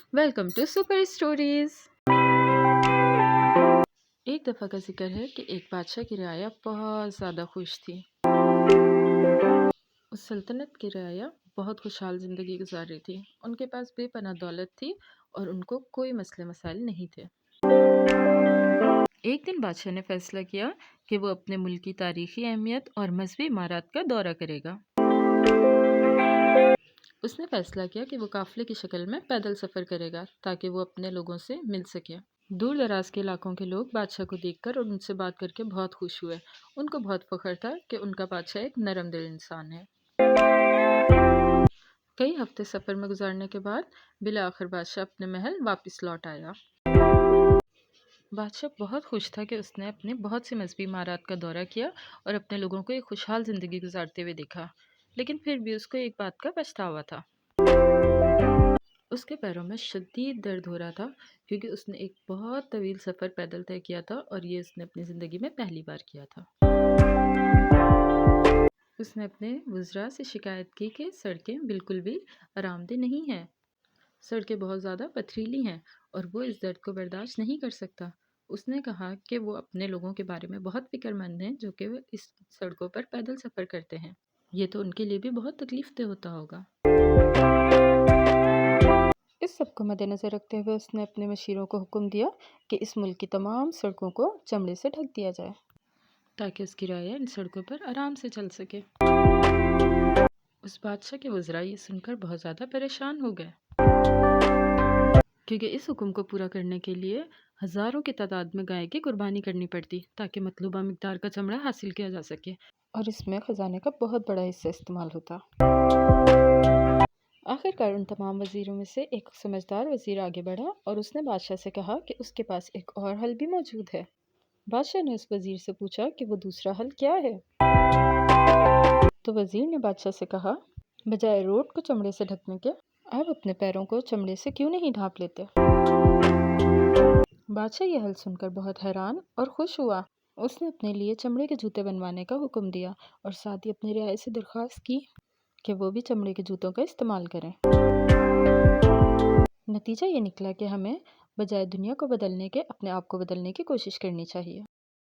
Welcome to super stories. ایک دفعہ کا ذکر ہے کہ ایک بادشاہ کی رعایا بہت زیادہ خوش تھی۔ اس سلطنت کی رعایا بہت خوشحال زندگی گزار رہی تھی۔ ان کے پاس بے پناہ دولت تھی اور ان کو کوئی مسئلے مسائل نہیں تھے۔ ایک دن بادشاہ نے فیصلہ کیا کہ وہ اپنے ملک کی تاریخی اہمیت اور مذہبی عمارات کا دورہ کرے گا۔ اس نے فیصلہ کیا کہ وہ قافلے کی شکل میں پیدل سفر کرے گا تاکہ وہ اپنے لوگوں سے مل سکے۔ دور دراز کے علاقوں کے لوگ بادشاہ کو دیکھ کر اور ان سے بات کر کے بہت خوش ہوئے۔ ان کو بہت فخر تھا کہ ان کا بادشاہ ایک نرم دل انسان ہے۔ کئی ہفتے سفر میں گزارنے کے بعد بالآخر بادشاہ اپنے محل واپس لوٹ آیا۔ بادشاہ بہت خوش تھا کہ اس نے اپنے بہت سی مذہبی عمارات کا دورہ کیا اور اپنے لوگوں کو ایک خوشحال زندگی گزارتے ہوئے دیکھا، لیکن پھر بھی اس کو ایک بات کا پچھتاوا تھا۔ اس کے پیروں میں شدید درد ہو رہا تھا کیونکہ اس نے ایک بہت طویل سفر پیدل طے کیا تھا اور یہ اس نے اپنی زندگی میں پہلی بار کیا تھا۔ اس نے اپنے وزراء سے شکایت کی کہ سڑکیں بالکل بھی آرام دہ نہیں ہیں۔ سڑکیں بہت زیادہ پتھریلی ہیں اور وہ اس درد کو برداشت نہیں کر سکتا۔ اس نے کہا کہ وہ اپنے لوگوں کے بارے میں بہت فکر مند ہیں جو کہ وہ اس سڑکوں پر پیدل سفر کرتے ہیں۔ یہ تو ان کے لیے بھی بہت تکلیف دہ ہوتا ہوگا۔ اس سب کو مد نظر رکھتے ہوئے اس نے اپنے مشیروں کو حکم دیا کہ اس ملک کی تمام سڑکوں کو چمڑے سے ڈھک دیا جائے تاکہ اس کی رعایا ان سڑکوں پر آرام سے چل سکے۔ اس بادشاہ کے وزراء یہ سن کر بہت زیادہ پریشان ہو گئے کیونکہ اس حکم کو پورا کرنے کے لیے ہزاروں کی تعداد میں گائے کی قربانی کرنی پڑتی تاکہ مطلوبہ مقدار کا چمڑا حاصل کیا جا سکے اور اس میں خزانے کا بہت بڑا حصہ استعمال ہوتا۔ آخرکار ان تمام وزیروں میں سے ایک سمجھدار وزیر آگے بڑھا اور اس نے بادشاہ سے کہا کہ اس کے پاس ایک اور حل بھی موجود ہے۔ بادشاہ نے اس وزیر سے پوچھا کہ وہ دوسرا حل کیا ہے؟ تو وزیر نے بادشاہ سے کہا، بجائے روڈ کو چمڑے سے ڈھکنے کے آپ اپنے پیروں کو چمڑے سے کیوں نہیں ڈھانپ لیتے؟ بادشاہ یہ حل سن کر بہت حیران اور خوش ہوا۔ اس نے اپنے لیے چمڑے کے جوتے بنوانے کا حکم دیا اور ساتھ ہی اپنی رعایا سے درخواست کی کہ وہ بھی چمڑے کے جوتوں کا استعمال کریں۔ نتیجہ یہ نکلا کہ ہمیں بجائے دنیا کو بدلنے کے اپنے آپ کو بدلنے کی کوشش کرنی چاہیے۔